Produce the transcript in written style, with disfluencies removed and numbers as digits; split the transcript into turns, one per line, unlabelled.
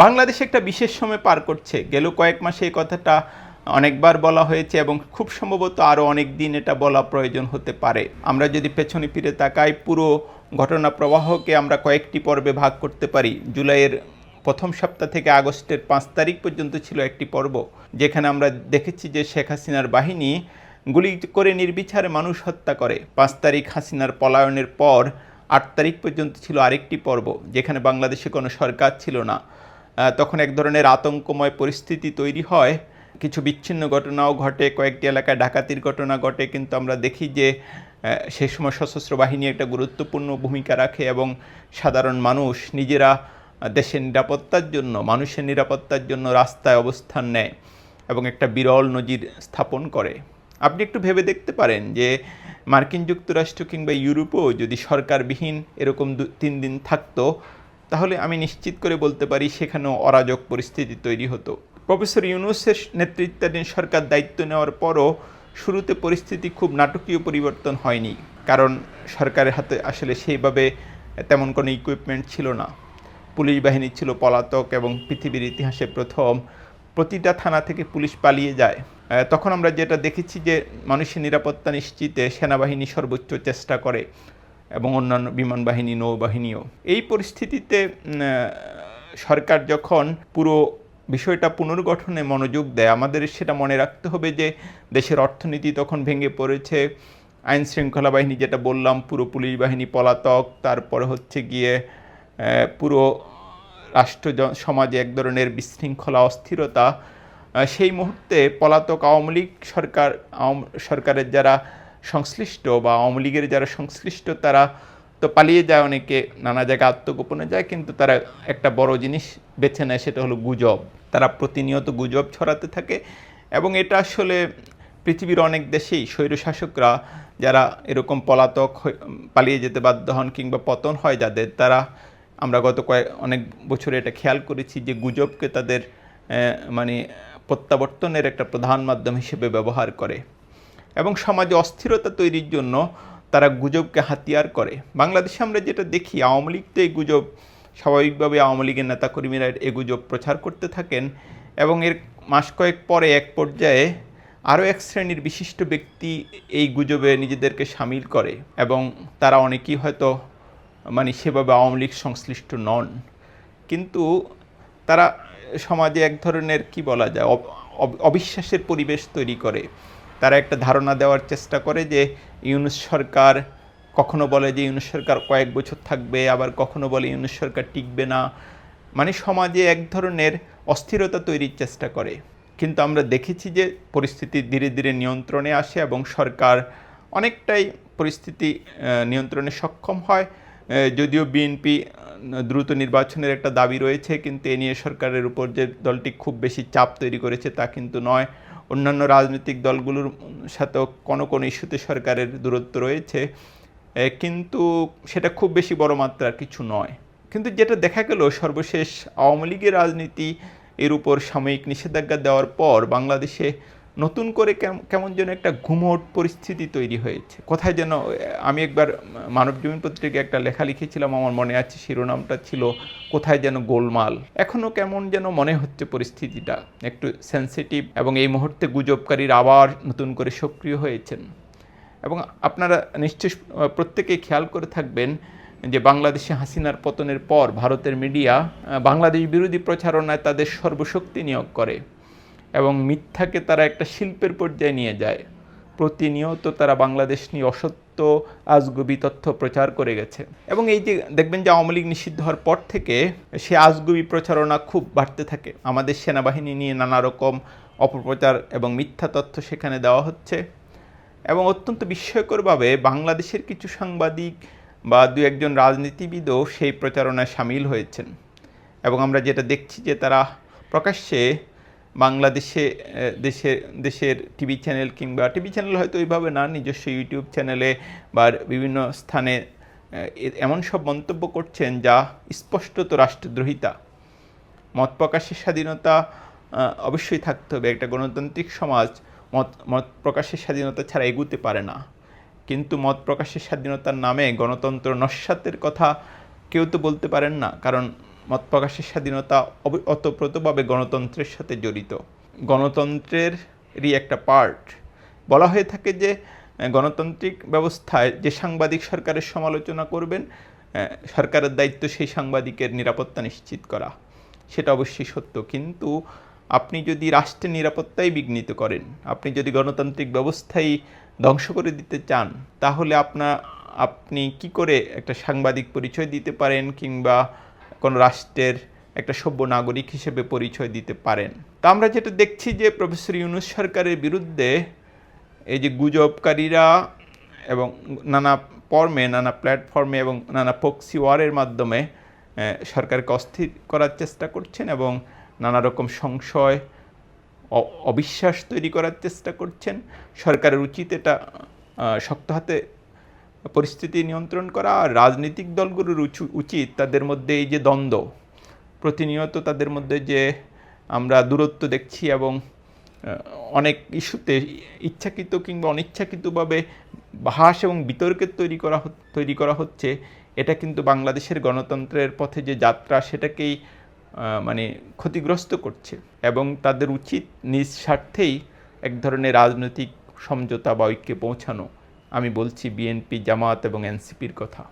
বাংলাদেশ একটা বিশেষ সময় পার করছে। গেল কয়েক মাসে এই কথাটা অনেকবার বলা হয়েছে এবং খুব সম্ভবত আরও অনেক দিন এটা বলা প্রয়োজন হতে পারে। আমরা যদি পেছনে ফিরে তাকাই, পুরো ঘটনা প্রবাহকে আমরা কয়েকটি পর্বে ভাগ করতে পারি। জুলাইয়ের প্রথম সপ্তাহ থেকে আগস্টের 5 তারিখ পর্যন্ত ছিল একটি পর্ব, যেখানে আমরা দেখেছি যে শেখ হাসিনার বাহিনী গুলি করে নির্বিচারে মানুষ হত্যা করে। 5 তারিখ হাসিনার পলায়নের পর 8 তারিখ পর্যন্ত ছিল আরেকটি পর্ব, যেখানে বাংলাদেশে কোনো সরকার ছিল না। তখন এক ধরনের আতঙ্কময় পরিস্থিতি তৈরি হয়, কিছু বিচ্ছিন্ন ঘটনাও ঘটে, কয়েকটি এলাকায় ডাকাতির ঘটনা ঘটে, কিন্তু আমরা দেখি যে সেই সময় সশস্ত্র বাহিনী একটা গুরুত্বপূর্ণ ভূমিকা রাখে এবং সাধারণ মানুষ নিজেরা দেশের নিরাপত্তার জন্য, মানুষের নিরাপত্তার জন্য রাস্তায় অবস্থান নেয় এবং একটা বিরল নজির স্থাপন করে। আপনি একটু ভেবে দেখতে পারেন যে মার্কিন যুক্তরাষ্ট্র কিংবা ইউরোপেও যদি সরকারবিহীন এরকম 3 দিন থাকতো, তাহলে আমি নিশ্চিত করে বলতে পারি সেখানেও অরাজক পরিস্থিতি তৈরি হতো। প্রফেসর ইউনূসের নেতৃত্বাধীন সরকার দায়িত্ব নেওয়ার পরও শুরুতে পরিস্থিতি খুব নাটকীয় পরিবর্তন হয়নি, কারণ সরকারের হাতে আসলে সেইভাবে তেমন কোনো ইকুইপমেন্ট ছিল না। পুলিশ বাহিনী ছিল পলাতক এবং পৃথিবীর ইতিহাসে প্রথম প্রতিটা থানা থেকে পুলিশ পালিয়ে যায়। তখন আমরা যেটা দেখেছি যে মানুষের নিরাপত্তা নিশ্চিতে সেনাবাহিনী সর্বোচ্চ চেষ্টা করে এবং অন্যান্য বিমান বাহিনী, নৌবাহিনীও। এই পরিস্থিতিতে সরকার যখন পুরো বিষয়টা পুনর্গঠনে মনোযোগ দেয়, আমাদের সেটা মনে রাখতে হবে যে দেশের অর্থনীতি তখন ভেঙে পড়েছে। আইন শৃঙ্খলা বাহিনী, যেটা বললাম, পুরো পুলিশ বাহিনী পলাতক। তারপরে হচ্ছে গিয়ে পুরো রাষ্ট্র সমাজে এক ধরনের বিশৃঙ্খলা, অস্থিরতা। সেই মুহূর্তে পলাতক আওয়ামী লীগ সরকারের যারা সংশ্লিষ্ট বা আওয়ামী লীগের যারা সংশ্লিষ্ট, তারা তো পালিয়ে যায়, অনেকে নানা জায়গায় আত্মগোপনে যায়, কিন্তু তারা একটা বড় জিনিস বেছে নেয়, সেটা হলো গুজব। তারা প্রতিনিয়ত গুজব ছড়াতে থাকে এবং এটা আসলে পৃথিবীর অনেক দেশেই স্বৈরশাসকরা যারা এরকম পলাতক পালিয়ে যেতে বাধ্য হন কিংবা পতন হয় যাদের, তারা আমরা গত অনেক বছরে এটা খেয়াল করেছি যে গুজবকে তাদের প্রত্যাবর্তনের একটা প্রধান মাধ্যম হিসেবে ব্যবহার করে এবং সমাজে অস্থিরতা তৈরির জন্য তারা গুজবকে হাতিয়ার করে। বাংলাদেশে আমরা যেটা দেখি, আওয়ামী লীগ তো এই গুজব স্বাভাবিকভাবে, আওয়ামী লীগের নেতাকর্মীরা এই গুজব প্রচার করতে থাকেন এবং এর মাস কয়েক পরে এক পর্যায়ে আরও এক শ্রেণীর বিশিষ্ট ব্যক্তি এই গুজবে নিজেদেরকে সামিল করে এবং তারা অনেকেই হয়তো সেভাবে আওয়ামী লীগ সংশ্লিষ্ট নন, কিন্তু তারা সমাজে এক ধরনের কি বলা যায় অবিশ্বাসের পরিবেশ তৈরি করে। তারা একটা ধারণা দেওয়ার চেষ্টা করে যে ইউনূস সরকার, কখনো বলে যে ইউনূস সরকার কয়েক বছর থাকবে, আবার কখনো বলে ইউনূস সরকার টিকবে না। সমাজে এক ধরনের অস্থিরতা তৈরির চেষ্টা করে। কিন্তু আমরা দেখেছি যে পরিস্থিতি ধীরে ধীরে নিয়ন্ত্রণে আসে এবং সরকার অনেকটাই পরিস্থিতি নিয়ন্ত্রণে সক্ষম হয়। যদিও বিএনপি দ্রুত নির্বাচনের একটা দাবি রয়েছে, কিন্তু এ নিয়ে সরকারের উপর যে দলটি খুব বেশি চাপ তৈরি করেছে তা কিন্তু নয়। অন্যান্য রাজনৈতিক দলগুলোর সাথেও কোনো কোনো ইস্যুতে সরকারের দূরত্ব রয়েছে, কিন্তু সেটা খুব বেশি বড় মাত্রার কিছু নয়। কিন্তু যেটা দেখা গেল, সর্বশেষ আওয়ামী লীগের রাজনীতি এর উপর সাময়িক নিষেধাজ্ঞা দেওয়ার পর বাংলাদেশে নতুন করে কেমন যেন একটা ঘুমোট পরিস্থিতি তৈরি হয়েছে। কোথায় যেন, আমি একবার মানবজমিন পত্রিকায় একটা লেখা লিখেছিলাম, আমার মনে আছে শিরোনামটা ছিল কোথায় যেন গোলমাল। এখনও কেমন যেন মনে হচ্ছে পরিস্থিতিটা একটু সেন্সিটিভ এবং এই মুহূর্তে গুজবকারীরা আবার নতুন করে সক্রিয় হয়েছেন। এবং আপনারা নিশ্চয়ই প্রত্যেকেই খেয়াল করে থাকবেন যে বাংলাদেশে হাসিনার পতনের পর ভারতের মিডিয়া বাংলাদেশ বিরোধী প্রচারণায় তাদের সর্বশক্তি নিয়োগ করে এবং মিথ্যাকে তারা একটা শিল্পের পর্যায়ে নিয়ে যায়। প্রতিনিয়ত তারা বাংলাদেশ নিয়ে অসত্য আজগুবি তথ্য প্রচার করে গেছে এবং এই যে দেখবেন যে আওয়ামী লীগ নিষিদ্ধ হওয়ার পর থেকে সে আজগুবি প্রচারণা খুব বাড়তে থাকে। আমাদের সেনাবাহিনী নিয়ে নানা রকম অপপ্রচার এবং মিথ্যা তথ্য সেখানে দেওয়া হচ্ছে এবং অত্যন্ত বিস্ময়করভাবে বাংলাদেশের কিছু সাংবাদিক বা দু একজন রাজনীতিবিদও সেই প্রচারণায় সামিল হয়েছেন এবং আমরা যেটা দেখছি যে তারা প্রকাশ্যে বাংলাদেশে দেশের টিভি চ্যানেল কিংবা টিভি চ্যানেল হয়তো ওইভাবে না, নিজস্ব ইউটিউব চ্যানেলে বা বিভিন্ন স্থানে এমন সব মন্তব্য করছেন যা স্পষ্টত রাষ্ট্রদ্রোহিতা। মত প্রকাশের স্বাধীনতা অবশ্যই থাকতে হবে, একটা গণতান্ত্রিক সমাজ মত প্রকাশের স্বাধীনতা ছাড়া এগুতে পারে না, কিন্তু মত প্রকাশের স্বাধীনতার নামে গণতন্ত্র নস্যাতের কথা কেউ তো বলতে পারেন না, কারণ মত প্রকাশের স্বাধীনতা অতপ্রতভাবে গণতন্ত্রের সাথে জড়িত। গণতন্ত্রেরই একটা পার্ট। বলা হয়ে থাকে যে গণতান্ত্রিক ব্যবস্থায় যে সাংবাদিক সরকারের সমালোচনা করবেন, সরকারের দায়িত্ব সেই সাংবাদিকের নিরাপত্তা নিশ্চিত করা। সেটা অবশ্যই সত্য, কিন্তু আপনি যদি রাষ্ট্রের নিরাপত্তাই বিঘ্নিত করেন, আপনি যদি গণতান্ত্রিক ব্যবস্থাই ধ্বংস করে দিতে চান, তাহলে আপনি কি করে একটা সাংবাদিক পরিচয় দিতে পারেন কিংবা কোনো রাষ্ট্রের একটা সভ্য নাগরিক হিসেবে পরিচয় দিতে পারেন? তা আমরা যেটা দেখছি যে প্রফেসর ইউনূস সরকারের বিরুদ্ধে এই যে গুজবকারীরা এবং নানা ফর্মে, নানা প্ল্যাটফর্মে এবং নানা প্রক্সি ওয়ারের মাধ্যমে সরকারকে অস্থির করার চেষ্টা করছেন এবং নানা রকম সংশয়, অবিশ্বাস তৈরি করার চেষ্টা করছেন। সরকারের উচিত এটা শক্ত হাতে পরিস্থিতি নিয়ন্ত্রণ করা, আর রাজনৈতিক দলগুলোর উচিত তাদের মধ্যে এই যে দ্বন্দ্ব, প্রতিনিয়ত তাদের মধ্যে যে আমরা দূরত্ব দেখছি এবং অনেক ইস্যুতে ইচ্ছাকৃত কিংবা অনিচ্ছাকৃতভাবে বাহাস এবং বিতর্কের তৈরি করা হচ্ছে, এটা কিন্তু বাংলাদেশের গণতন্ত্রের পথে যে যাত্রা সেটাকেই মানে ক্ষতিগ্রস্ত করছে। এবং তাদের উচিত নিজ স্বার্থেই এক ধরনের রাজনৈতিক সমঝোতা বা ঐক্যে পৌঁছানো। আমি বলছি বিএনপি, জামায়াত এবং এনসিপির কথা।